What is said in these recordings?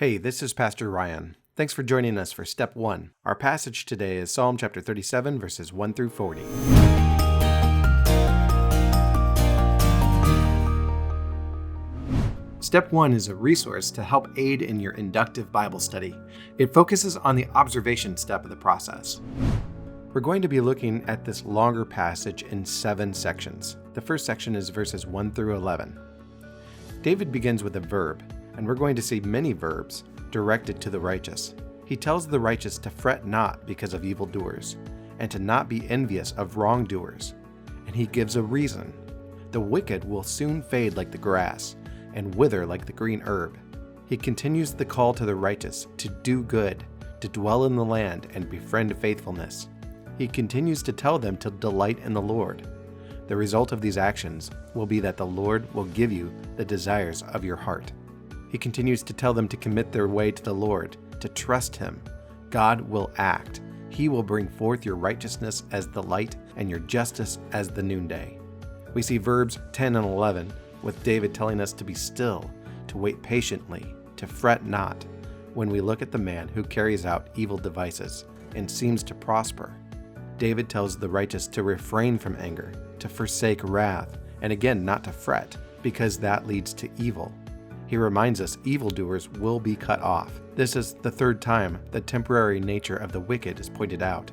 Hey, this is Pastor Ryan. Thanks for joining us for Step One. Our passage today is Psalm chapter 37, verses 1 through 40. Step One is a resource to help aid in your inductive Bible study. It focuses on the observation step of the process. We're going to be looking at this longer passage in 7 sections. The first section is verses 1 through 11. David begins with a verb, and we're going to see many verbs directed to the righteous. He tells the righteous to fret not because of evildoers, and to not be envious of wrongdoers. And he gives a reason. The wicked will soon fade like the grass, and wither like the green herb. He continues the call to the righteous to do good, to dwell in the land and befriend faithfulness. He continues to tell them to delight in the Lord. The result of these actions will be that the Lord will give you the desires of your heart. He continues to tell them to commit their way to the Lord, to trust Him. God will act. He will bring forth your righteousness as the light and your justice as the noonday. We see Verbs 10 and 11 with David telling us to be still, to wait patiently, to fret not, when we look at the man who carries out evil devices and seems to prosper. David tells the righteous to refrain from anger, to forsake wrath, and again not to fret, because that leads to evil. He reminds us evildoers will be cut off. This is the third time the temporary nature of the wicked is pointed out.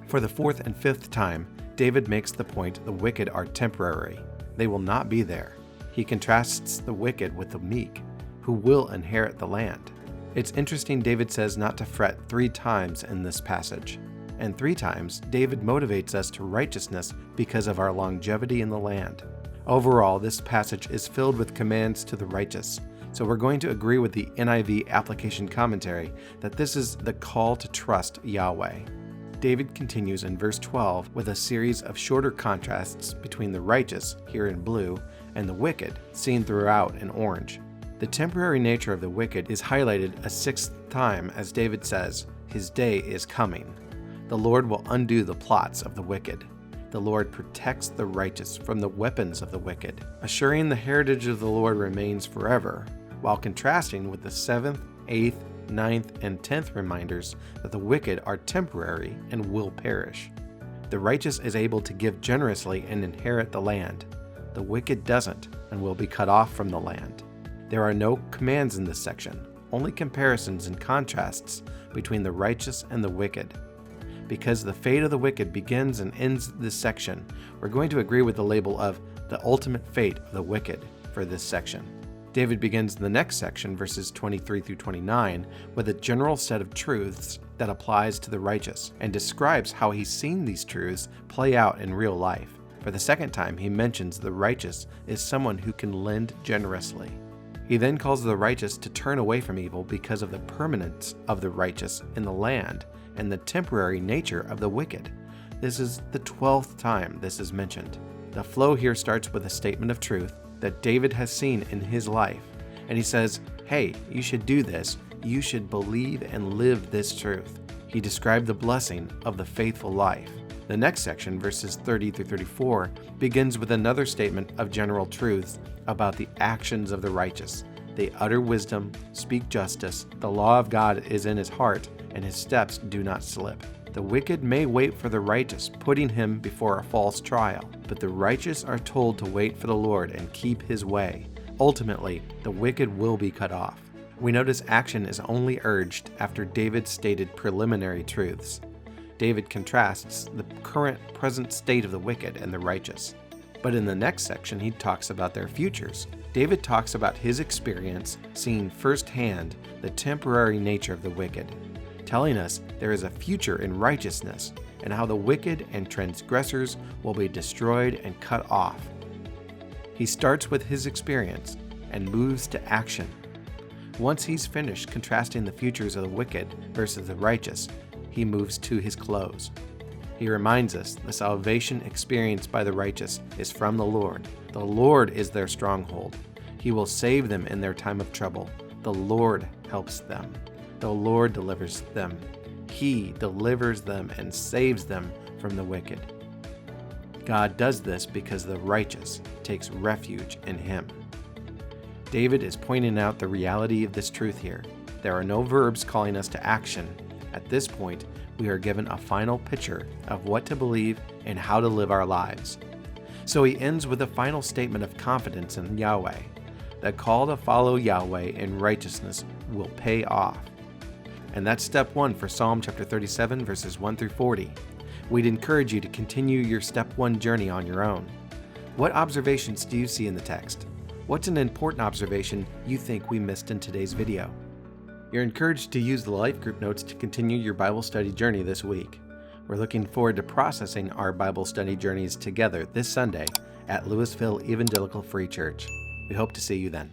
For the fourth and fifth time, David makes the point the wicked are temporary. They will not be there. He contrasts the wicked with the meek, who will inherit the land. It's interesting David says not to fret 3 times in this passage. And 3 times, David motivates us to righteousness because of our longevity in the land. Overall, this passage is filled with commands to the righteous. So we're going to agree with the NIV application commentary that this is the call to trust Yahweh. David continues in verse 12 with a series of shorter contrasts between the righteous, here in blue, and the wicked, seen throughout in orange. The temporary nature of the wicked is highlighted a 6th time as David says, "His day is coming." The Lord will undo the plots of the wicked. The Lord protects the righteous from the weapons of the wicked, assuring the heritage of the Lord remains forever, while contrasting with the 7th, 8th, 9th, and 10th reminders that the wicked are temporary and will perish. The righteous is able to give generously and inherit the land. The wicked doesn't and will be cut off from the land. There are no commands in this section, only comparisons and contrasts between the righteous and the wicked. Because the fate of the wicked begins and ends this section, we're going to agree with the label of the ultimate fate of the wicked for this section. David begins the next section, verses 23 through 29, with a general set of truths that applies to the righteous and describes how he's seen these truths play out in real life. For the second time, he mentions the righteous is someone who can lend generously. He then calls the righteous to turn away from evil because of the permanence of the righteous in the land and the temporary nature of the wicked. This is the 12th time this is mentioned. The flow here starts with a statement of truth that David has seen in his life, and he says, hey, you should do this. You should believe and live this truth. He described the blessing of the faithful life. The next section, verses 30 through 34, begins with another statement of general truths about the actions of the righteous. They utter wisdom, speak justice, the law of God is in his heart, and his steps do not slip. The wicked may wait for the righteous, putting him before a false trial, but the righteous are told to wait for the Lord and keep his way. Ultimately, the wicked will be cut off. We notice action is only urged after David stated preliminary truths. David contrasts the present state of the wicked and the righteous. But in the next section, he talks about their futures. David talks about his experience seeing firsthand the temporary nature of the wicked, telling us there is a future in righteousness and how the wicked and transgressors will be destroyed and cut off. He starts with his experience and moves to action. Once he's finished contrasting the futures of the wicked versus the righteous, he moves to his close. He reminds us the salvation experienced by the righteous is from the Lord. The Lord is their stronghold. He will save them in their time of trouble. The Lord helps them. The Lord delivers them. He delivers them and saves them from the wicked. God does this because the righteous takes refuge in Him. David is pointing out the reality of this truth here. There are no verbs calling us to action. At this point, we are given a final picture of what to believe and how to live our lives. So he ends with a final statement of confidence in Yahweh. The call to follow Yahweh in righteousness will pay off. And that's step one for Psalm chapter 37, verses 1 through 40. We'd encourage you to continue your step one journey on your own. What observations do you see in the text? What's an important observation you think we missed in today's video? You're encouraged to use the life group notes to continue your Bible study journey this week. We're looking forward to processing our Bible study journeys together this Sunday at Louisville Evangelical Free Church. We hope to see you then.